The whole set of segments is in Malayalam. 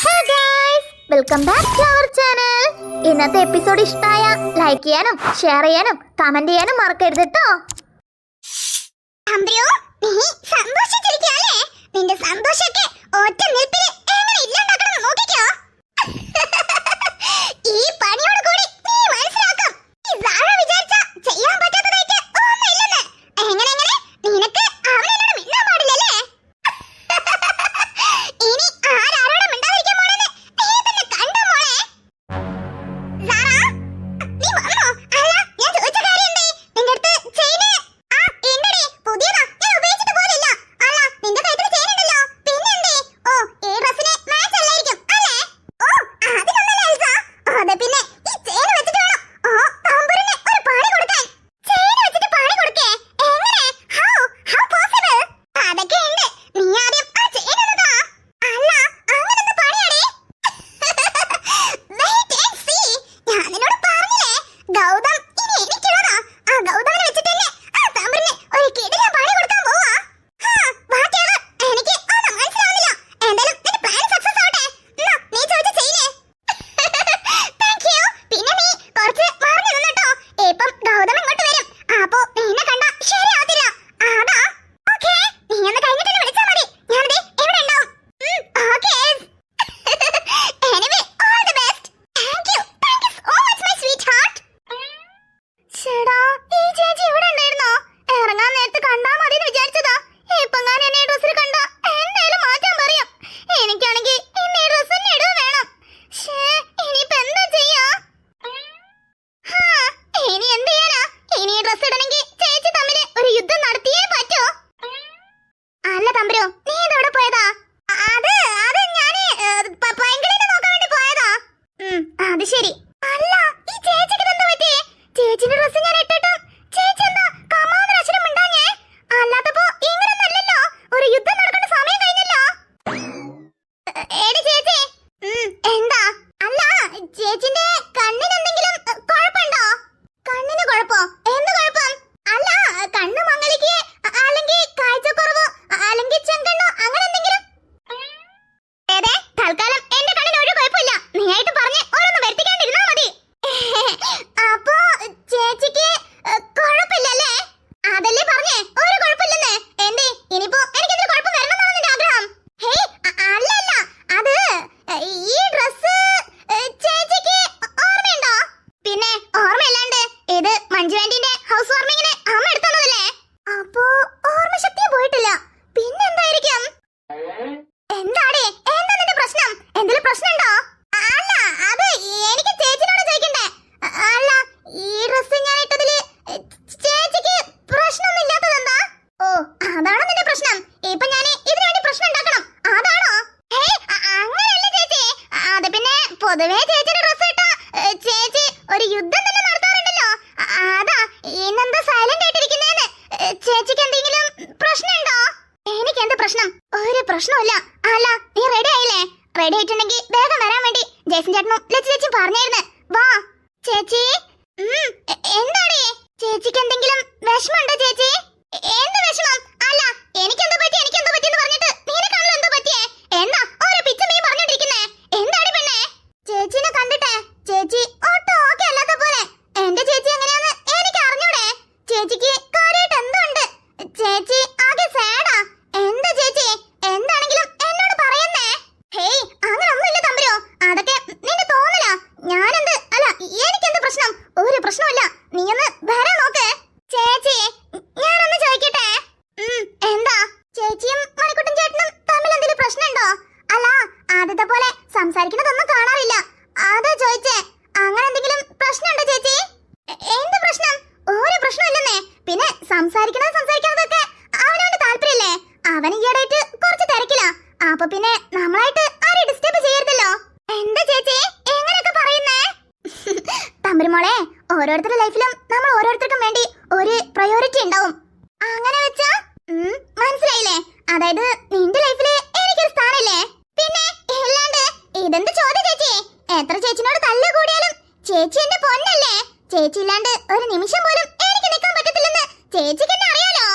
Hey guys, welcome back to our channel. ഇന്നത്തെ എപ്പിസോഡ് ഇഷ്ടമായ ലൈക്ക് ചെയ്യാനും ഷെയർ ചെയ്യാനും കമന്റ് ചെയ്യാനും മറക്കരുത് ട്ടോ. അമ്പ്രോ, നീ സന്തോഷിച്ചിരിക്കാല്ലേ? നിന്റെ സന്തോഷൊക്കെ ഒറ്റ നിൽപ്പിൽ എങ്ങനെ ഇല്ലാണ്ടാക്കണം നോക്കിക്കോ. ഈ പണിയോട് കൂടി നീ മനസ്സിലാക്കും ഈ സാറ വിചാരിച്ച ചെയ്യാൻ പറ്റാത്തതായിട്ട് ഒന്നുമില്ലെന്ന്. എങ്ങനെ നിനക്ക് അവനോട് മിണ്ടാൻ പാടില്ലല്ലേ? ഇനി ആരാരോട് മിണ്ടാതിരിക്കാൻ പോണെന്ന് നീ തന്നെ കണ്ടോ മോളെ? സാറ, നീ വന്നോ? അല്ല, ഞാൻ ചോദിച്ച കാര്യം എന്തേ? നിന്റെ അടുത്ത് ചെയിന് എന്തടി പുതിയതാ? ഞാൻ ഉപയോഗിച്ചിട്ട് പോലില്ല. അല്ല, നിന്റെ കൈത്തിൽ ചെയിൻ ഉണ്ടല്ലോ. പിന്നെ എന്തേ? ഓ, ഈ ഡ്രസ്സിന് മാച്ച് അല്ലായിരിക്കും അല്ലേ? ഓ, അതിനൊന്നല്ല എൽസ. അതെ, പിന്നെ ഈ ചെയിൻ വെച്ചിട്ട് വേണം തമ്പുരന് ഒരു പണി കൊടുക്കാൻ. ചെയിൻ വെച്ചിട്ട് പണി കൊടുക്കേ? എങ്ങനെ? How possible? അതൊക്കെ ഉണ്ട്. നീ ആദ്യം ആ ചെയിൻ ഒന്ന് താ. അല്ല, അങ്ങനൊന്നും പണിയാടി. Wait and see. ഞാൻ നിന്നോട് പറഞ്ഞില്ലേ, ഗൗതം ഇനി എനിക്കുള്ളതാ. ആ ഗൗതമിനെ വെച്ചിട്ട് തന്നെ ആ തമ്പുരന് ഒരു കിടിലൻ പണി കൊടുക്കാൻ പോവാ. whatever. എനിക്ക് ഒന്നും മനസ്സിലാവുന്നില്ല. എന്തായാലും നിന്റെ പ്ലാൻ സക്സസ് ആവട്ടെ. എന്നാ, നീ ചോദിച്ച ചെയ്യില്ലേ? Thank you. പിന്നെ നീ കുറച്ച് മാറി നിന്നോ. ഇപ്പം ഗൗതം ഇങ്ങോട്ട് വരും. അപ്പോ നിന്നെ കണ്ട ശരിയാവത്തില്ല. അതാ. ഓക്കേ, നീ ഒന്ന് കഴിഞ്ഞിട്ട് വിളിച്ചാ മതി. ഞാനതേ ഇവിടെ ഉണ്ടാവും. Okay. Anyway, all the best. Thank you so much, my sweetheart. ചേടാ, ഈ ചേച്ചി ഇവിടെ ഉണ്ടായിരുന്നോ? ഇറങ്ങാൻ നേരത്ത് കണ്ടാ മതി എന്ന് വിചാരിച്ചതാ. ഇപ്പൊ ഞാൻ എന്നെ ഡ്രസ്സിൽ കണ്ട എന്തായാലും മാറ്റാൻ പറയും. എനിക്കാണെങ്കിൽ ഇന്ന് ഈ ഡ്രസ് തന്നെ ഇടുക വേണം. ഇനിയിപ്പോ എന്താ ചെയ്യാ? ഇനി എന്ത് ചെയ്യാനാ? ഇനി ഈ ഡ്രസ് ഇടണമെങ്കിൽ ചേച്ചി തമ്മിൽ ഒരു യുദ്ധം നടത്തിയേ പറ്റൂ. അല്ല തമ്പുരു, നീ ഇതെവിടെ പോയതാ? അത് ഞാന് പൈങ്കിളിനെ നോക്കാൻ വേണ്ടി പോയതാ. അത് ശരി. അല്ല, ഈ ചേച്ചിക്ക് എന്താ പറ്റി? ചേച്ചിന്റെ ഡ്രസ് ഞാൻ ഇട്ടിട്ടും ചേച്ചി എന്താ കമാന്നൊരക്ഷരം മിണ്ടാഞ്ഞേ? അല്ലാത്തപ്പോ ഇങ്ങനൊന്നല്ലല്ലോ. ഒരു യുദ്ധം നടക്കേണ്ട സമയം കഴിഞ്ഞല്ലോ. ഏടി ചേച്ചി, എന്താ? അല്ല, ചേച്ചിന്റെ കണ്ണിന് എന്തെങ്കിലും കുഴപ്പമുണ്ടോ? കണ്ണിന് കുഴപ്പോ? എന്ത് കുഴപ്പം? അല്ല, കണ്ണ് മങ്ങലിക്ക് അല്ലെങ്കിൽ കാഴ്ചക്കുറവോ അല്ലെങ്കിൽ ചെങ്കണ്ണോ അങ്ങനെ എന്തെങ്കിലും? ഏതേ, തൽക്കാലം എന്റെ കണ്ണിന് ഒരു കുഴപ്പമില്ല. നീ ആയിട്ട് പറഞ്ഞ് ഓരോന്ന് വരുത്തിക്കാണ്ടിരുന്നാ മതി. അപ്പോ ചേച്ചിക്ക് കുഴപ്പമില്ലല്ലേ? അതല്ലേ പറഞ്ഞേ, ഒരു കുഴപ്പമില്ലെന്ന്. എന്തേ, ഇനിയിപ്പോ എനിക്കെന്തൊരു കുഴപ്പം വരണമെന്നാണ് നിന്റെ ആഗ്രഹം? ഹേയ്, അല്ല, അത് ഈ ഡ്രസ് ചേച്ചിക്ക് ഓർമ്മയുണ്ടോ? പിന്നെ ഓർമ്മയില്ലാണ്ട് ഇത് മഞ്ജു ആന്റിന്റെ ഹൗസ് വാർമിങ്ങിന് അമ്മ എടുത്തതല്ലേ? അപ്പോ ഓർമ്മശക്തി പോയിട്ടില്ല. പിന്നെന്തായിരിക്കും? എന്താടേ, എന്താ നിന്റെ പ്രശ്നം? എന്തെങ്കിലും പ്രശ്നമുണ്ടോ? അല്ല, അത് എനിക്ക് ചേച്ചിനോട് ചോദിക്കണ്ടേ. അല്ല, ഈ ഡ്രസ് ഞാൻ ഇട്ടതില് ചേച്ചിക്ക് പ്രശ്നമൊന്നും ഇല്ലാത്തതെന്താ? ഓ, അതാണോ നിന്റെ പ്രശ്നം? ഇപ്പൊ ഞാൻ ഇതിനു വേണ്ടി പ്രശ്നം ഉണ്ടാക്കണം, അതാണോ? അങ്ങനെയല്ല ചേച്ചി. അത് പിന്നെ പൊതുവേ ചേച്ചിയുടെ ഡ്രസ് ഇട്ട ചേച്ചി ഒരു യുദ്ധം തന്നെ നടത്താറുണ്ടല്ലോ. അതാ ഇന്നെന്താ സൈലന്റ് ആയിട്ടിരിക്കുന്നേന്ന്. ചേച്ചിക്ക് എന്തെങ്കിലും പ്രശ്നമുണ്ടോ? എനിക്ക് എന്ത് പ്രശ്നം? ഒരു പ്രശ്നമില്ല. അല്ല, നീ റെഡി ആയില്ലേ? റെഡി ആയിട്ടുണ്ടെങ്കിൽ വേഗം വരാൻ വേണ്ടി ജേസൻ ചേട്ടനും ലച്ചു ചേച്ചി പറഞ്ഞായിരുന്നു. വാ ചേച്ചി. എന്താണേ ചേച്ചിക്ക് എന്തെങ്കിലും വിഷമമുണ്ടോ ചേച്ചി? എന്ത് വിഷമം? അല്ല, എനിക്കെന്തോ പറ്റി എന്ന് പറഞ്ഞിട്ട് നിനക്കാണല്ലോ എന്തോ പറ്റിയേ? എന്താ ഓരോ പിച്ച നീ പറഞ്ഞോണ്ടിരിക്കുന്നേ? എന്താണ് പെണ്ണേ? ചേച്ചിനെ കണ്ടിട്ടേ ചേച്ചി ഒട്ടും ഓക്കെ അല്ലാത്ത പോലെ. എന്റെ ചേച്ചി എങ്ങനെയാന്ന് എനിക്ക് അറിഞ്ഞൂടെ? ചേച്ചിക്ക് കാര്യമായിട്ട് എന്തോ ഉണ്ട്. ചേച്ചി ആകെ സാഡാ. എന്താ ചേച്ചി? എന്താണെങ്കിലും എന്നോട് പറയുന്നേ. ഹേയ്, അങ്ങനെ ഒന്നുമില്ല തമ്പുരു. അതൊക്കെ നിന്റെ തോന്നലാ. ഞാനെന്ത്? അല്ല, എനിക്കെന്ത് പ്രശ്നം? ഒരു പ്രശ്നമില്ല. നീ ഒന്ന് വരാൻ നോക്ക്. ചേച്ചി, ഞാനൊന്ന് ചോദിക്കട്ടെ? എന്താ? ചേച്ചിയും മണിക്കുട്ടൻ ചേട്ടനും തമ്മിൽ എന്തെങ്കിലും പ്രശ്നമുണ്ടോ? അല്ല, ആദ്യത്തെ പോലെ സംസാരിക്കുന്നതൊന്നും കാണാറില്ല. അതാ ചോദിച്ചേ. അങ്ങനെ എന്തെങ്കിലും പ്രശ്നമുണ്ടോ ചേച്ചി? എന്ത് പ്രശ്നം? ഒരു പ്രശ്നമില്ലെന്നേ. പിന്നെ സംസാരിക്കാതൊക്കെ അവനവന്റെ താല്പര്യല്ലേ. അവൻ ഈയിടെയായിട്ട് കുറച്ച് തിരക്കില്ല. അപ്പൊ പിന്നെ നമ്മളായിട്ട് ആരെയും ഡിസ്റ്റർബ് ചെയ്യരുതല്ലോ. എന്താ ചേച്ചി എങ്ങനെയൊക്കെ പറയുന്നേ? തമ്പുരുമോളെ, ഓരോരുത്തരുടെ ലൈഫിലും നമ്മൾ ഓരോരുത്തർക്കും വേണ്ടി ഒരു പ്രയോറിറ്റി ഉണ്ടാവും. അങ്ങനെ വെച്ചാ മനസ്സിലായില്ലേ? അതായത് നിന്റെ ലൈഫില് എനിക്കൊരു സ്ഥാനമില്ലേ? പിന്നെ ഇല്ലാണ്ട്. ഇതെന്ത് ചോദ്യം ചേച്ചി? എത്ര ചേച്ചിനോട് തല്ല് കൂടിയാലും ചേച്ചി എന്റെ പൊന്നല്ലേ. ചേച്ചി ഇല്ലാണ്ട് ഒരു നിമിഷം പോലും എനിക്ക് നിൽക്കാൻ പറ്റത്തില്ലെന്ന് ചേച്ചിക്ക് എന്നെ അറിയാലോ.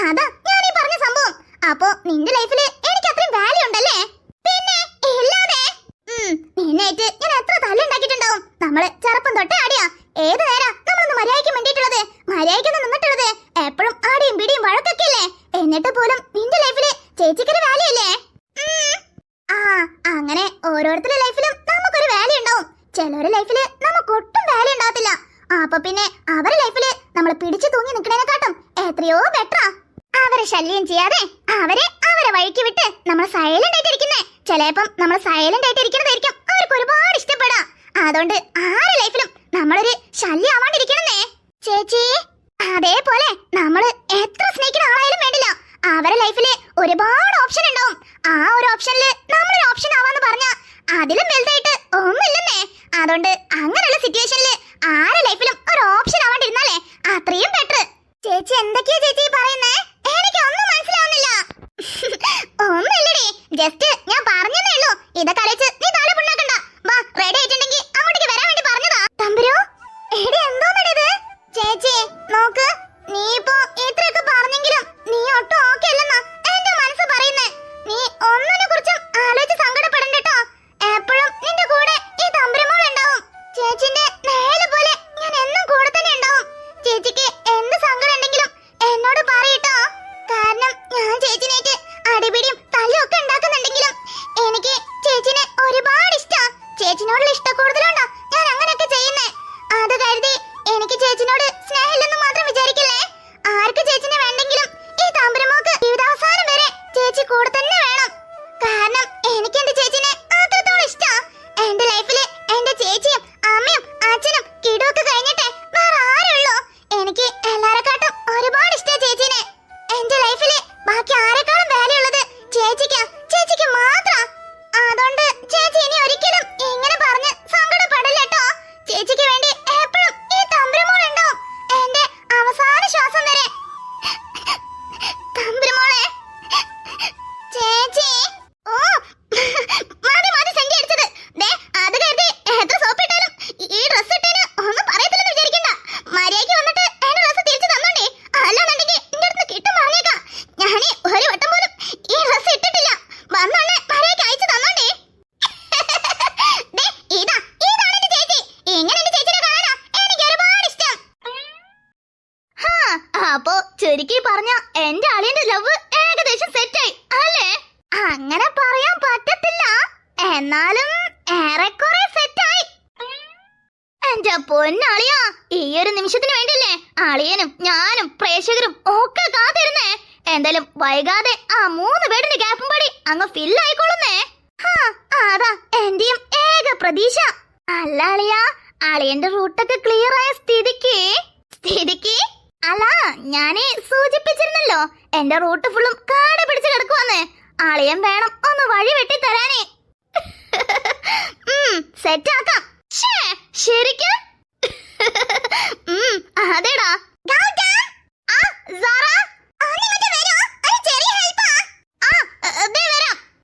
അതാ ഞാൻ ഈ പറഞ്ഞ സംഭവം. അപ്പോ നിന്റെ ലൈഫില് എനിക്ക് അത്രയും വാല്യൂ ഉണ്ടല്ലേ? പിന്നെ നിന്നായിട്ട് ഞാൻ എത്ര തല്ലുണ്ടാക്കിയിട്ടുണ്ടാവും. നമ്മള് ചെറുപ്പം തൊട്ടേ ആടിയാ. ഏത് നേരാ നമ്മളൊന്ന് മര്യാദയ്ക്ക് മിണ്ടിയിട്ടുള്ളത്, മര്യാദയ്ക്കൊന്ന് നിന്നിട്ടുള്ളത്. എപ്പോഴും ആടിയും പിടിയും വഴക്കൊക്കെ അല്ലേ. എന്നിട്ട് പോലും നിന്റെ ലൈഫില് ചേച്ചിക്കൊരു വാല്യൂ അല്ലേ? ആ അങ്ങനെ ഓരോരുത്തരുടെ ലൈഫിലും നമുക്കൊരു വാല്യൂ ഉണ്ടാവും. ചിലരുടെ ലൈഫില് നമുക്ക് ഒട്ടും വാല്യൂ ഉണ്ടാകത്തില്ല. അപ്പൊ പിന്നെ അവരുടെ ലൈഫില് നമ്മൾ പിടിച്ചു തൂങ്ങി നിൽക്കണേനെക്കാട്ടും എത്രയോ ബെറ്ററാ. അവരെ ശല്യം ചെയ്യാതെ അവരെ വഴിക്ക് വിട്ട് നമ്മൾ സൈലന്റ് ആയിട്ട് ഇരിക്കുന്നേ. ചിലപ്പം നമ്മൾ സൈലന്റ് ആയിട്ട് ഇരിക്കുന്നതായിരിക്കും അവർക്ക് ഒരുപാട് ഇഷ്ടപ്പെടാ. അതുകൊണ്ട് ആരുടെ ലൈഫിലും നമ്മളൊരു ശല്യം ആവാണ്ടിരിക്കണമെന്നേ ചേച്ചി. അതേപോലെ നമ്മള് എത്ര സ്നേഹിക്കുന്ന ആളായാലും വേണ്ടില്ല, അവരുടെ ലൈഫില് ഒരുപാട് ഓപ്ഷൻ ഉണ്ടാവും. ആ ഒരു ഓപ്ഷനില് നമ്മളൊരു ഓപ്ഷൻ ആവാന്ന് പറഞ്ഞാ അതിലും വലുതായിട്ട് ഒന്നുമില്ലെന്നേ. അതുകൊണ്ട് അങ്ങനെയുള്ള സിറ്റുവേഷനില് ആരുടെ ലൈഫിലും ഒരു ഓപ്ഷൻ ആവാണ്ടിരുന്നാലേ അത്രയും ബെറ്റർ. ചേച്ചി എന്തൊക്കെയാ ചേച്ചി പറയുന്നേ? എനിക്ക് ഒന്നും മനസ്സിലാവുന്നില്ല. ഒന്നുമില്ലടി, ജസ്റ്റ് ഞാൻ പറഞ്ഞതേ ഉള്ളൂ. ഇതൊക്കെ അലച്ച് നീ തല പുണ്ണാക്കണ്ട. വാ, റെഡി ആയിട്ടുണ്ടെങ്കിൽ അങ്ങോട്ടേക്ക് വരാൻ വേണ്ടി പറഞ്ഞതാ. തമ്പുരു എടി എന്തോന്നടിത്? ചേച്ചി നോക്ക്, നീ ഇപ്പോ ഇത്രയൊക്കെ പറഞ്ഞെങ്കിലും നീ ഒട്ടും ഓക്കെ അല്ലെന്നാ എന്റെ മനസ്സ് പറയുന്നേ. നീ ഒന്നിനെ കുറിച്ചും ആലോചിച്ച് സങ്കടപ്പെടണ്ട കേട്ടോ. എപ്പോഴും നിന്റെ കൂടെ ഈ തമ്പുരമോൾ ഉണ്ടാവും. ചേച്ചിന്റെ നേരെ പോലെ ഞാൻ എന്നും കൂടെ തന്നെ ഉണ്ടാവും. ചേച്ചിക്ക് എന്ത് സങ്കടം ഉണ്ടെങ്കിലും എന്നോട് പറയട്ടോ. കാരണം ഞാൻ ചേച്ചിനായിട്ട് അടിപിടിയും തല്ലും ഒക്കെ ഉണ്ടാക്കുന്നുണ്ടെങ്കിലും എനിക്ക് ചേച്ചിനെ ഒരുപാട് ഇഷ്ടാ. ചേച്ചിനോടുള്ള ഇഷ്ടക്കൂടുതലുണ്ടോ ഞാൻ അങ്ങനെയൊക്കെ ചെയ്യുന്നേ. അത് കരുതി എനിക്ക് ചേച്ചിനോട് സ്നേഹമില്ലെന്ന് മാത്രം വിചാരിക്കില്ലേ. ആർക്ക് ചേച്ചിനെ വേണ്ടെങ്കിലും ഈ തമ്പുരമോക്ക് ജീവിതാവസാനം വരെ ചേച്ചി കൂടെ തന്നെ വേണം. കാരണം എനിക്ക് എന്റെ ചേച്ചിനെ അത്രത്തോളം ഇഷ്ടാ. എന്റെ ലൈഫില് എന്റെ ചേച്ചിയും അമ്മയും അച്ഛനും കിടുവൊക്കെ കഴിഞ്ഞിട്ടേ വേറെ ആരുള്ളൂ. എനിക്ക് എല്ലാരെക്കാട്ടും ഒരുപാട് ഇഷ്ടാ ചേച്ചിനെ. എന്റെ ലൈഫില് ബാക്കി ആരെക്കാളും വാല്യൂ ഉള്ളത് ചേച്ചിക്ക് മാത്രാ. അതുകൊണ്ട് ചേച്ചി ഇനി ഒരിക്കലും ഇങ്ങനെ പറഞ്ഞ് സങ്കടപ്പെടല്ലേട്ടോ. ചേച്ചിക്ക് വേണ്ടി എപ്പോഴും ഈ തമ്പുരമോൾ ഉണ്ടാവും എന്റെ അവസാന ശ്വാസം വരെ. തമ്പുരമോളെ ചേച്ചി. ഓ മതി സെഞ്ചി അടിച്ചത്. ദേ അത് കരുതി എത്ര സോപ്പിട്ടാലും ഈ ഡ്രസ് ഇട്ടേന് ഒന്നും പറയത്തില്ലെന്ന് വിചാരിക്കണ്ട. മര്യാദയ്ക്ക് വന്നിട്ട് എന്റെ ഡ്രസ് തിരിച്ചു തന്നോണ്ടേ. അല്ലാന്നുണ്ടെങ്കിൽ എന്റെ അടുത്ത് കിട്ടും പറഞ്ഞേക്കാം. ഞാനേ ഒരു വട്ടം പോലും ഈ ഡ്രസ് ഇട്ടിട്ടില്ല. വന്നോണ്ടേ മര്യാദയ്ക്ക് അയച്ചു തന്നോണ്ടേ. ഇതാണ് എന്റെ ചേച്ചി. ഇങ്ങനെ എന്റെ ചേച്ചിനെ കാണാനാ എനിക്ക് ഒരുപാട് ഇഷ്ടം. അപ്പോ ചുരുക്കി പറഞ്ഞ എന്റെ അളിയന്റെ ലവ് ഏകദേശം സെറ്റായി അല്ലേ? അങ്ങനെ പറയാൻ പറ്റത്തില്ല, എന്നാലും ഏറെക്കുറെ സെറ്റായി. എന്റെ പൊന്നളിയാ, ഈ ഒരു നിമിഷത്തിന് വേണ്ടിയല്ലേ അളിയനും ഞാനും പ്രേക്ഷകരും ഒക്കെ കാത്തിരുന്നേ. എന്തായാലും വൈകാതെ ആ 3 പേരുടെ ഗ്യാപ്പും പടി അങ്ങ് ഫില്ലായിക്കൊള്ളുന്നേ. അതാ എന്റെയും ഏക പ്രതീക്ഷ. അല്ല അളിയാ, അളിയന്റെ റൂട്ടൊക്കെ ക്ലിയർ ആയ സ്ഥിതിക്ക് അല്ല, ഞാനേ സൂചിപ്പിച്ചിരുന്നല്ലോ എന്റെ റൂട്ട് ഫുള്ളും കാട് പിടിച്ച് കിടക്കുവന്ന്. അളിയൻ വേണം ഒന്ന് വഴി വെട്ടി തരാനേ. സെറ്റാക്കാം. ശരിക്കും അതേടാ.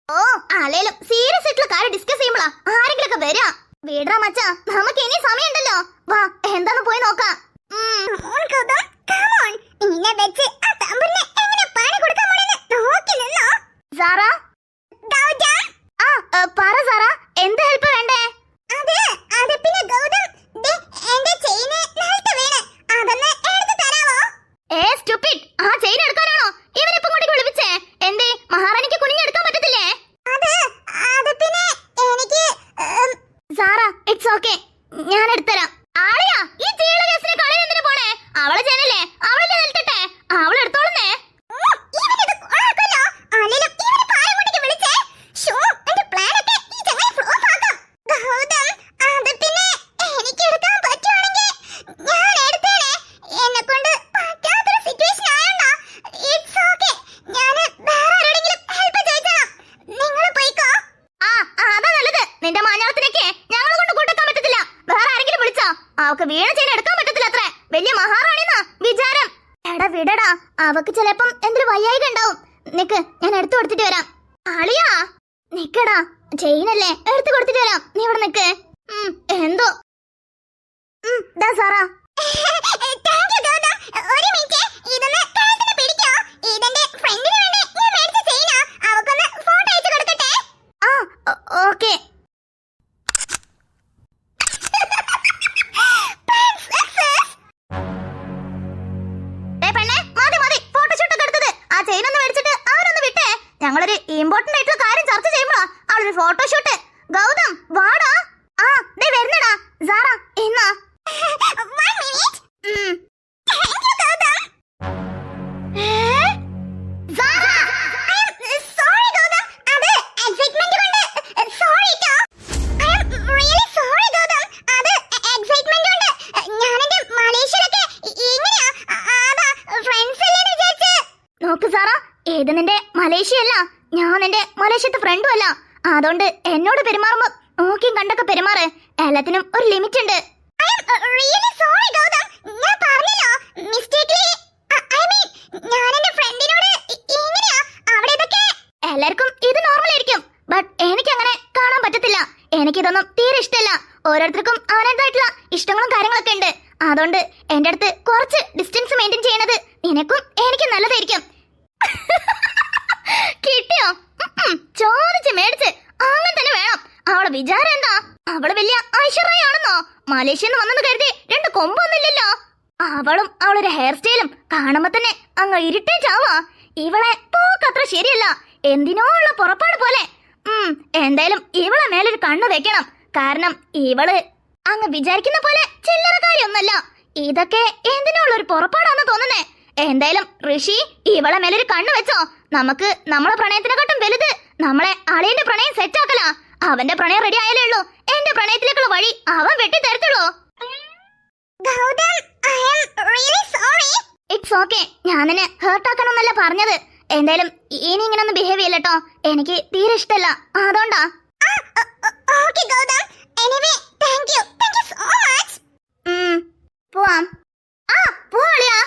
ഓ അല്ലേലും സീരിയസ് ആയിട്ടുള്ള കാര്യം ഡിസ്കസ് ചെയ്യുമ്പോളാ ആരെങ്കിലും ഒക്കെ വരാം. വീടാ മച്ചാ, നമുക്ക് ഇനി സമയമുണ്ടല്ലോ. വാ, എന്താന്ന് പോയി നോക്കാം. പറ സാറ, എന്ത് ഹെൽപ്പ് വേണ്ടേ? ആ ചെയിൻ എടുക്കാനാണോ ഇവനിപ്പോ ഇങ്ങോട്ടേക്ക് വിളിപ്പിച്ചേ? എന്തേ മഹാറാണിക്ക് കുനിഞ്ഞെടുക്കാൻ പറ്റത്തില്ലേ? സാറ ഇറ്റ്സ് ഓക്കെ, ഞാൻ എടുത്തരാം. ആളിയാ, ഈ ചീള കേസിനെ കളയാൻ എന്തിനാ പോണേ? അവളെ ചെന്നല്ലേ, അവളെ നിൽക്കട്ടെ, അവളെടുത്തോളുന്നേ. നിന്റെ മാഞ്ഞാളത്തിനൊക്കെ ഞങ്ങളെ കൊണ്ട് കൂട്ടാക്കാൻ പറ്റത്തില്ല. വേറെ ആരെങ്കിലും വിളിച്ചോ? അവക്ക് വീണ ചെയിൻ എടുക്കാൻ പറ്റത്തില്ല. അത്രേ വലിയ മഹാറാണിന്നാ വിചാരം. എടാ വിടടാ, അവക്ക് ചിലപ്പം എന്തൊരു വയ്യായിക ഉണ്ടാവും. നിക്ക്, ഞാൻ എടുത്തു കൊടുത്തിട്ട് വരാം. അളിയാ നിക്കടാ, ചെയിനല്ലേ, എടുത്തു കൊടുത്തിട്ട് വരാം. നീ ഇവിടെ നിക്ക്. എന്തോ ദാ സാറാ. ഓക്കെ. ഒരു ഫോട്ടോഷൂട്ട്. ഗൗതം വാടാ. ആ ദേ വരുന്നടാ. സാറ എന്നാ? നോക്ക് സാറാ, ഇത് നിന്റെ മലേഷ്യയല്ല, ഞാൻ നിന്റെ മലേഷ്യത്തെ ഫ്രണ്ടും അല്ല. അതുകൊണ്ട് എന്നോട് പെരുമാറുമ്പോ നോക്കിയും കണ്ടൊക്കെ പെരുമാറ്. എല്ലാത്തിനും ഒരു ലിമിറ്റ് ഉണ്ട്. എല്ലാവർക്കും ഇത് നോർമൽ ആയിരിക്കും, ബട്ട് എനിക്ക് അങ്ങനെ കാണാൻ പറ്റത്തില്ല. എനിക്കിതൊന്നും തീരെ ഇഷ്ടമല്ല. ഓരോരുത്തർക്കും അവരുടേതായിട്ടുള്ള ഇഷ്ടങ്ങളും കാര്യങ്ങളൊക്കെ ഉണ്ട്. അതുകൊണ്ട് എന്റെ അടുത്ത് കുറച്ച് ഡിസ്റ്റൻസ് മെയിൻറ്റെയിൻ ചെയ്യുന്നത് നിനക്കും എനിക്കും നല്ലതായിരിക്കും. കിട്ടിയോ? ചോദിച്ച് മേടിച്ച് അങ്ങനെ തന്നെ വേണം. അവളെ വിചാരം എന്താ? അവള് വലിയ ഐശ്വര്യയാണെന്നോ? മലേഷ്യന്ന് വന്നെന്ന് കരുതി രണ്ട് കൊമ്പൊന്നുമില്ലല്ലോ. അവളും അവളൊരു ഹെയർ സ്റ്റൈലും കാണുമ്പോ തന്നെ അങ്ങ് ഇറിറ്റേറ്റ് ആവാ. ഇവളെ പോക്കത്ര ശരിയല്ല, എന്തിനോ ഉള്ള പുറപ്പാട് പോലെ. എന്തായാലും ഇവളെ മേലൊരു കണ്ണു വെക്കണം. കാരണം ഇവള് അങ്ങ് വിചാരിക്കുന്ന പോലെ ചില്ലറ കാര്യമൊന്നല്ല. ഇതൊക്കെ എന്തിനോ ഉള്ളൊരു പുറപ്പാടാന്ന് തോന്നുന്നേ. എന്തായാലും ഋഷി ഇവളെ മേലൊരു കണ്ണു വെച്ചോ. നമുക്ക് നമ്മളെ പ്രണയത്തിനെക്കാട്ടും വലുത് നമ്മളെ അളിയന്റെ പ്രണയം സെറ്റാക്കല. അവന്റെ പ്രണയം റെഡി ആയാലേ ഉള്ളൂ എന്റെ പ്രണയത്തിലേക്കുള്ള വഴി അവൻ വെട്ടി തരത്തുള്ളൂ. ഇറ്റ്സ് ഓക്കെ, ഞാൻ നിന്നെ ഹേർട്ട് ആക്കണമെന്നല്ല പറഞ്ഞത്. എന്തായാലും ഇനി ഇങ്ങനെ ഒന്ന് ബിഹേവ് ചെയ്യല്ലോ. എനിക്ക് തീരെ ഇഷ്ടമല്ല, അതുകൊണ്ടാ. പോവാം. പോവാളിയാ.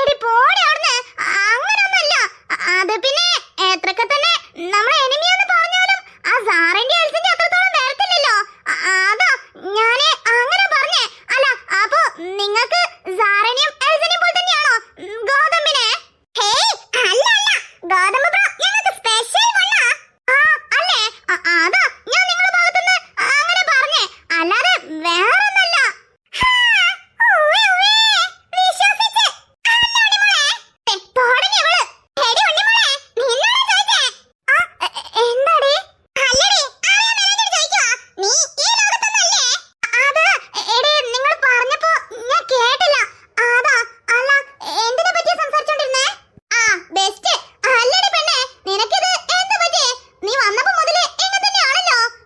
എടി പോടെ അവിടുന്ന്. അങ്ങനൊന്നല്ല. അത് പിന്നെ എത്രയൊക്കെ തന്നെ നമ്മളെ എനിമിയാന്ന് പറഞ്ഞാലും ആ സാറിന്റെ എൽസിന്റെ അത്രത്തോളം വരത്തില്ലല്ലോ. അതാ ഞാന് അങ്ങനെ പറഞ്ഞേ. അല്ല അപ്പൊ നിങ്ങക്ക് സാറിനെയും എൽസിനെയും പോലെ തന്നെയാണോ ഗോതമ്പിനെ? അല്ല അല്ല, ഗോതമ്പ് ബ്രോ ഞങ്ങൾക്ക് സ്പെഷ്യൽ വണ്ണാ. അല്ലേ? അതാ ഞാൻ നിങ്ങളുടെ ഭാഗത്തുനിന്ന് അങ്ങനെ പറഞ്ഞേ, അല്ലാതെ വേറൊന്നല്ല.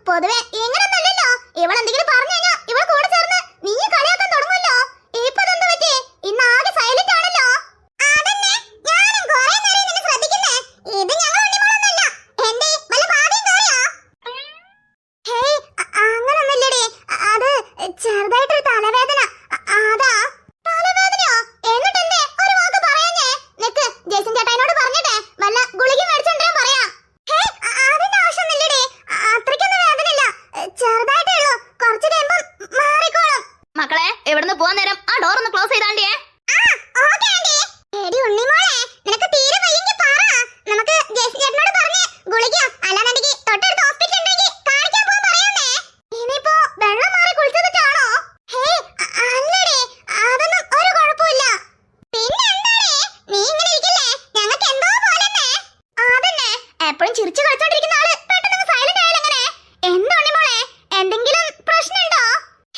പൊതുവെ എങ്ങനെയൊന്നല്ലോ ഇവളെന്തെങ്കിലും പറഞ്ഞു കഴിഞ്ഞാൽ ഇവൾ കൂടെ ചേർന്ന് നീ കളിയാക്കാൻ തുടങ്ങുമല്ലോ. ഇപ്പൊ എന്താ പറ്റി? ഇന്ന് ആകെ സൈലന്റ് ആണല്ലോ. അതന്നെ ഞാനും കുറേ നേരം നിന്നെ ശ്രദ്ധിക്കുന്നേ. ഇത് ഞങ്ങൾ ഉണ്ണിമോളൊന്നല്ല. എന്റെ വല്ല ഭാഗ്യം കാര്യാ? ഹേയ് അങ്ങനൊന്നുമില്ലടി, അത് ചെറുതായിട്ടൊരു തലവേദന. അതാ. തലവേദനയോ? എന്നിട്ടെന്തേ ഒരു വാക്ക് പറയാഞ്ഞേ? നിക്ക്, ജേസൻ ചേട്ടായിനോട് പറഞ്ഞിട്ടെ വല്ല ഗുളിക മേടിച്ചോണ്ടാൻ പറയാം. ഹേയ് അതിന്റെ ആവശ്യമൊന്നുമില്ലടി, അത്രയ്ക്കൊന്നും വേദനയില്ല, ചെറുതായിട്ടേ ഉള്ളൂ. കുറച്ച് കഴിയുമ്പം മാറിക്കോളും. മക്കളെ ഇവിടുന്ന് പോവാൻ നേരം ആ ഡോർ ഒന്ന് ക്ലോസ് ചെയ്താണ്ടിയേ. എടി ഉണ്ണിമോളെ, നിനക്ക് തീരെ വയ്യെങ്കിൽ പറ, നമുക്ക് ജേസൻ ചേട്ടനോട് പറഞ്ഞ് ഗുളികയോ അല്ലാണ്ടെങ്കിൽ തൊട്ടടുത്ത ഹോസ്പിറ്റൽ ഉണ്ടെങ്കിൽ കാണിക്കാൻ പോകാൻ പറയാന്നേ. ഇനിയിപ്പോ വെള്ളം മാറി കുളിച്ചിട്ടാണോ? ഹേയ് അല്ലടി, അതൊന്നും ഒരു കുഴപ്പമില്ല. പിന്നെ എന്താണേ നീ ഇങ്ങനെ ഇരിക്കില്ലേ? ഞങ്ങൾക്ക് എന്തോ പോലെന്നെ. അതന്നെ, എപ്പോഴും ചിരിച്ചു കളിച്ചോണ്ടിരിക്കുന്ന ആള് പെട്ടെന്ന് സൈലന്റ് ആയാലും എങ്ങനെ? എന്താ ഉണ്ണിമോളെ, എന്തെങ്കിലും പ്രശ്നമുണ്ടോ?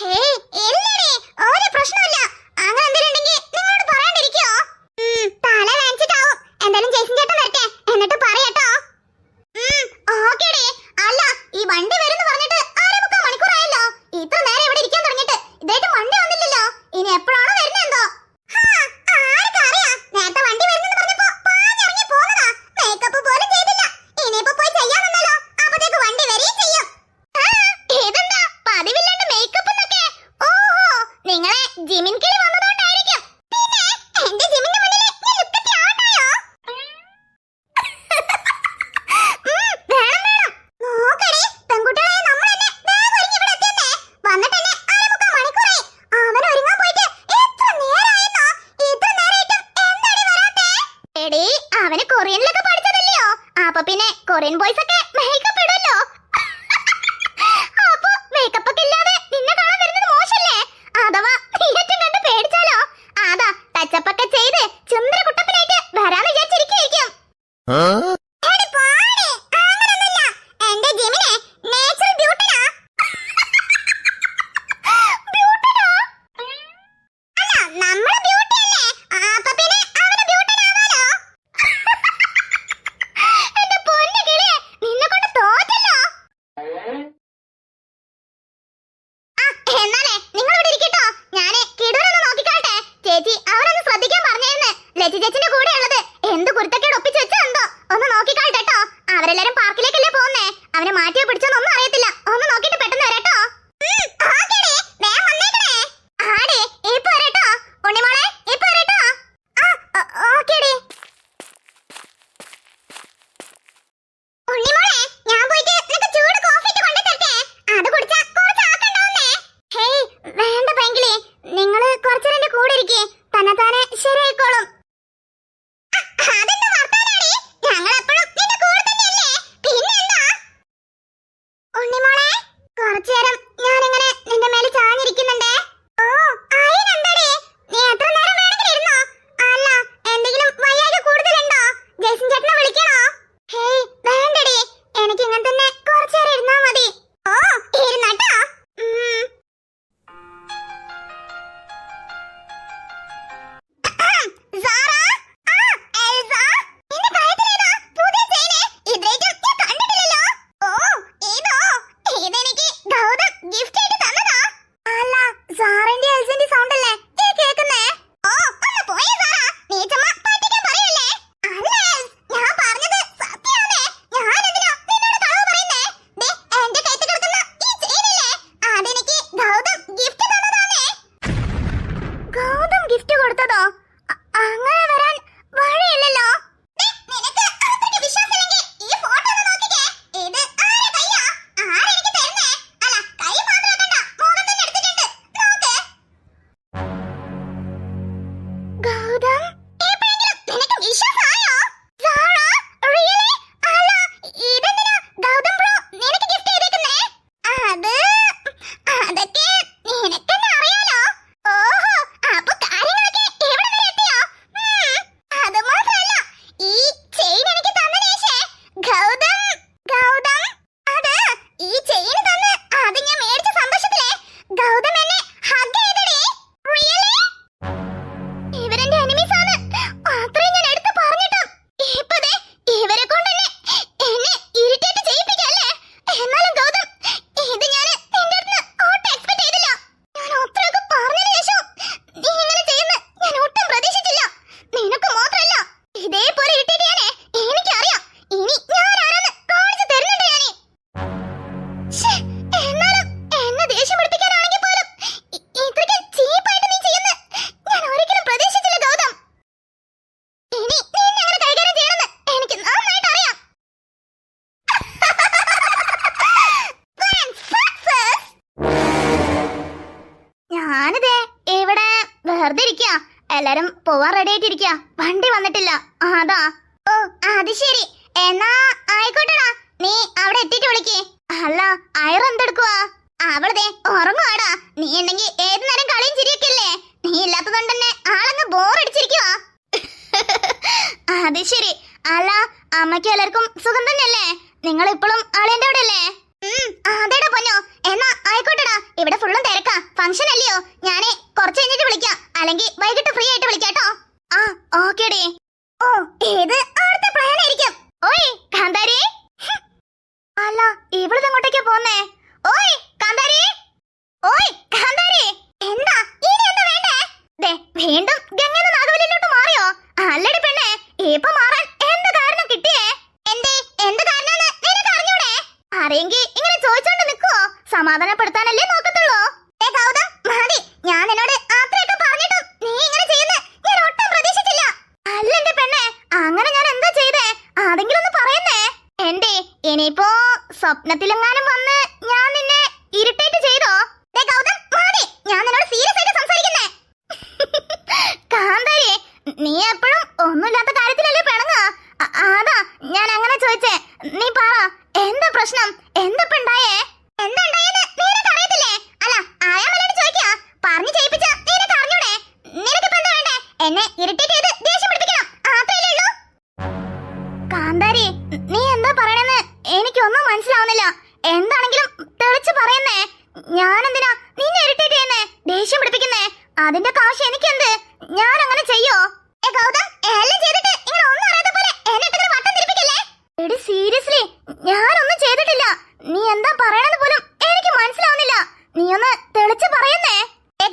ഹേയ് ഇല്ലടി, ഒരു പ്രശ്നമില്ല. അങ്ങനെ എന്തെങ്കിലും ഉണ്ടെങ്കിൽ നിങ്ങളോട് പറയാണ്ടിരിക്കോ? തല വേദനിച്ചിട്ടാവും. എന്തായാലും ജേസൻ ചേട്ടൻ വരട്ടെ, എന്നിട്ട് പറയട്ടോ. ഓക്കേടി. അല്ല ഈ വണ്ടി വരുന്നു പറഞ്ഞിട്ട് 1/4 മണിക്കൂറായല്ലോ. ഇത്ര നേരം ഇവിടെ ഇരിക്കാൻ തുടങ്ങിയിട്ട് ഇതായിട്ട് വണ്ടി വന്നില്ലല്ലോ. ഇനി എപ്പോഴാണോ വരുന്നെന്തോ? ആർക്കറിയാം, നേരത്തെ വണ്ടി വരുന്നെന്ന് പറഞ്ഞപ്പോ പാഞ്ഞിറങ്ങി പോന്നതാ. മേക്കപ്പ് പോലും ചെയ്തില്ല. ഇനിയിപ്പോ പോയി ചെയ്യാമെന്നല്ലോ, അപ്പത്തേക്ക് വണ്ടി വരികയും ചെയ്യും. ഇതെന്താ പതിവില്ലാണ്ട് മേക്കപ്പ് എന്നൊക്കെ? ഓഹോ, നിങ്ങളെ ജിമിൻ കിളി വന്നതുകൊണ്ടായിരിക്കും. പിന്നെ എന്റെ ജിമിന്റെ മുന്നിൽ നീ ലുക്കത്തി ആവണ്ടായോ? വേണം വേണം. നോക്കടി, പെൺകുട്ടികളായ നമ്മൾ തന്നെ വേഗം ഒരുങ്ങി ഇവിടെ എത്തിയെന്നേ. വന്നിട്ടെന്നെ 1/4 മണിക്കൂറായി. അവൻ ഒരുങ്ങാൻ പോയിട്ട് എത്ര നേരമായെന്നോ? ഇത്ര നേരമായിട്ടും എന്താടി വരാത്തെ? എടി അവന് കൊറിയനിലൊക്കെ പഠിച്ചതല്ലയോ, അപ്പൊ പിന്നെ കൊറിയൻ ബോയ്സ് ഒക്കെ മേക്കപ്പ് ഇടുമല്ലോ. അപ്പൊ മേക്കപ്പ് ഒക്കെ ഇല്ലാതെ നിന്നെ കാണാൻ വരുന്നത് മോശല്ലേ? അഥവാ നീയറ്റും കണ്ട് പേടിച്ചാലോ? അതാ ടച്ചപ്പ് ഒക്കെ ചെയ്ത് ചുന്ദരക്കുട്ട എടി പോടി, അങ്ങനൊന്നുമില്ല. എന്റെ ജിമിനെ നേച്ചറൽ ബ്യൂട്ടനാ. ബ്യൂട്ടനാ? അല്ല, നമ്മള് ബ്യൂട്ടി അല്ലേ? അപ്പൊ പിന്നെ അവന് ബ്യൂട്ടനാവാലോ. എന്റെ പൊന്നു കിളിയെ, നിന്നെ കൊണ്ട് തോറ്റല്ലോ. എന്നാലേ നിങ്ങൾ ഇവിടെ ഇരിക്കട്ടോ, ഞാന് കിടൂരൊന്ന് നോക്കിക്കാട്ടെ. ചേച്ചി അവരൊന്ന് ശ്രദ്ധിക്കാൻ പറഞ്ഞേന്ന്. ലച്ചി ചേച്ചിന്റെ കൂടെ ഉള്ളത് എന്ത് കുരുത്തക്കേട് ഒപ്പിച്ച് വെച്ചോ ഒന്ന് നോക്കിക്കാട്ടെട്ടോ. അവരെല്ലാരും പാർക്കിലേക്കല്ലേ പോകുന്നേ, അവനെ മാറ്റിയോ പിടിച്ചോന്നൊന്നും അറിയത്തില്ല. ഒന്ന് നോക്കിട്ട് പെട്ടെന്ന് വരാട്ടോ. ആടേ ഇപ്പൊ വരാട്ടോ. ഉണ്ണിമോളെ ഇപ്പൊ വരാട്ടോ. ഓക്കേടി. ഉണ്ണിമോളെ, ഞാൻ പോയിട്ട് നിനക്ക് ചൂട് കോഫി ഇട്ട് കൊണ്ടു തരട്ടെ. അത് കുടിച്ചാ കുറച്ച് ആക്കണ്ടാവുന്നേ. ഹേയ് വേണ്ട പെങ്കിളി, നിങ്ങള് കുറച്ചേരം എന്റെ കൂടെ ഇരിക്കേ, തന്നെത്താനെ ശരിയായിക്കോളും. അതെന്താ വർത്താനാടി? ഞങ്ങളെപ്പോഴും നിന്റെ കൂടെ തന്നെയല്ലേ, പിന്നെന്താ? ഉണ്ണിമോളെ, കുറച്ചേരം ഞാനിങ്ങനെ നിന്റെ മേലെ ചാഞ്ഞിരിക്കുന്നുണ്ടേ. ഓ അയിനെന്താടി, നീ എത്ര നേരം വേണമെങ്കിലും ഇരുന്നോ. അല്ല, എന്തെങ്കിലും വയ്യായ്ക കൂടുതലുണ്ടോ? ജയ്സൺ ചേട്ടനെ വിളിക്കണോ? ഹേയ് വേണ്ടടി, എനിക്ക് ഇങ്ങനെ തന്നെ കുറച്ചേരം ഇരുന്നാ മതി. ഓ ഇരുന്നട്ടോ. ഗിഫ്റ്റ് കൊടുത്തതോ? അങ്ങനെ വരാൻ വഴിയില്ലല്ലോ. ഗൗതം, വെറുതെ ഇരിക്കാ. എല്ലാരും പോവാൻ റെഡി ആയിട്ടിരിക്കാ. വണ്ടി വന്നിട്ടില്ല. അതാ. ഓ അത് ശരി, എന്നാ ആയിക്കോട്ടെടാ, നീ അവിടെ എത്തിയിട്ട് വിളിക്കേ. അല്ല അയർ എന്തെടുക്കുവാ? അവളതെ ഉറങ്ങുവാടാ. നീ ഉണ്ടെങ്കി ഏത് നേരം കളിയും ചിരിയൊക്കെയല്ലേ. നീ ഇല്ലാത്തതുകൊണ്ട് തന്നെ ആളങ്ങ് ബോറടിച്ചിരിക്കുവാ. അത് ശരി. അല്ല അമ്മയ്ക്ക് എല്ലാവർക്കും സുഖം തന്നെയല്ലേ? നിങ്ങൾ ഇപ്പോഴും ആളെന്റെ അവിടെ അല്ലേ? അതേടാ പൊന്നോ. എന്നാ ആയിക്കോട്ടെടാ, ഇവിടെ ഫുള്ളും തിരക്കാ. ഫംഗ്ഷൻ അല്ലയോ? ഞാനേ കുറച്ച് കഴിഞ്ഞിട്ട് വിളിക്കാം, അല്ലെങ്കിൽ വൈകിട്ട് ഫ്രീ ആയിട്ട് വിളിക്കാട്ടോ. ആ ഓക്കേടി. ഓ ഏത് അടുത്ത പ്ലാൻ ആയിരിക്കും. ഓയ് കാന്താരി. അല്ല ഇവിടുന്ന് എങ്ങോട്ടേക്കാ പോന്നേ? ഓയ് കാന്താരി, ഓയ് കാന്താരി. എന്താ ഇനി എന്താ വേണ്ടേ? ദേ വീണ്ടും ഗംഗന്ന് നാഗവലിയിലോട്ട് മാറിയോ? അല്ലടി പെണ്ണേ, ഇപ്പൊ മാറാൻ എന്ത് കാരണം കിട്ടിയേ? എന്തേ എന്ത് കാരണാന്ന് നിനക്ക് അറിഞ്ഞൂടെ? അറിയെങ്കി ഇങ്ങനെ ചോദിച്ചോണ്ട് നിക്കുവോ? സമാധാനപ്പെടുത്താനല്ലേ നോക്കത്തുള്ളൂ. ഗൗതം മതി, ഞാൻ നിന്നോട് അത്രയൊക്കെ പറഞ്ഞിട്ടും നീ ഇങ്ങനെ ചെയ്യുന്ന ഞാൻ ഒട്ടും പ്രതീക്ഷിച്ചില്ല. അല്ല എന്റെ പെണ്ണെ, അങ്ങനെ ഞാൻ എന്താ ചെയ്തേ? ആരെങ്കിലും ഒന്ന് പറയുന്നേ. എന്റെ ഇനിയിപ്പോ സ്വപ്നത്തിലെങ്ങാനും വന്ന് ഞാൻ നിന്നെ ഇറിറ്റേറ്റ് ചെയ്തോ? ഗൗതം മതി, ഞാൻ നിന്നോട് സീരിയസ് ആയിട്ട് സംസാരിക്കുന്നേ. കാന്താരി, നീ എപ്പോഴും ഒന്നുമില്ലാത്ത കാര്യത്തിലല്ലേ പിണങ്ങാ? അതാ ഞാൻ അങ്ങനെ ചോദിച്ചേ. നീ പറ, എന്താ പ്രശ്നം? എന്താ ഉണ്ടായേ? എന്താ ഉണ്ടായെന്ന് നിനക്ക് അറിയത്തില്ലേ? അല്ല ആയാമല്ലോട് ചോദിക്കാ. പറഞ്ഞു ചെയ്യിപ്പിച്ച നിനക്ക് അറിഞ്ഞൂടെ? നിനക്കിപ്പോ എന്താ വേണ്ടേ? എന്നെ ഇറിറ്റേറ്റ് ചെയ്ത് ദേഷ്യം പിടിപ്പിക്കണം, അത്രയല്ലേ ഉള്ളൂ? എടി സീരിയസ്ലി ഞാനൊന്നും ചെയ്തിട്ടില്ല. നീ എന്താ പറയണെന്ന് പോലും എനിക്ക് മനസ്സിലാവുന്നില്ല. നീ ഒന്ന് തെളിച്ച് പറയുന്നേ.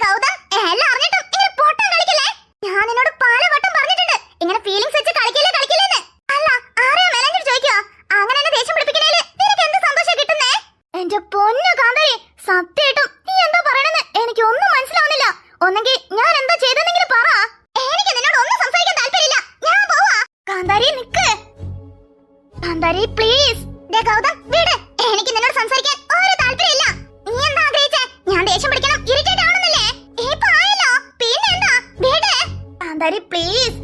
ഗൗതം, എല്ലാം അറിഞ്ഞിട്ടും ഇങ്ങനെ പൊട്ടം കളിക്കല്ലേ? ഞാൻ നിന്നോട് പലവട്ടം പറഞ്ഞിട്ടുണ്ട് ഇങ്ങനെ ഫീലിംഗ്സ് വെച്ച് കളിക്കില്ലെന്ന്. അല്ല, ആരെയാ മെലഞ്ഞിട്ട് ചോദിക്കുക? അങ്ങനെ എന്നെ ദേഷ്യം പിടിപ്പിക്കണേല് നിനക്ക് എന്ത് സന്തോഷം കിട്ടുന്നേ? എന്റെ പൊന്നു കാന്താരി, സത്യമായിട്ടും നീ എന്താ പറയണെന്ന് എനിക്ക് ഒന്നും മനസ്സിലാവുന്നില്ല. ഒന്നെങ്കിൽ ഞാൻ എന്താ ചെയ്തെന്നെങ്കിലും പറ. എനിക്ക് നിന്നോട് ഒന്നും സംസാരിക്കാൻ താല്പര്യമില്ല. ഞാൻ പോവാ. കാന്താരി നിക്ക്. കാന്താരി പ്ലീസ്. ഗൗതം, വീട്. എനിക്ക് നിന്നോട് സംസാരിക്കാൻ ഒരു താല്പര്യമില്ല. നീ എന്താ ആഗ്രഹിച്ചേ? ഞാൻ ദേഷ്യം പിടിക്കണം, ഇറിറ്റേറ്റ് ആവണമെന്നല്ലേ? ഇപ്പൊ ആയല്ലോ, പിന്നെ എന്താ? വീട്. കാന്താരി പ്ലീസ്.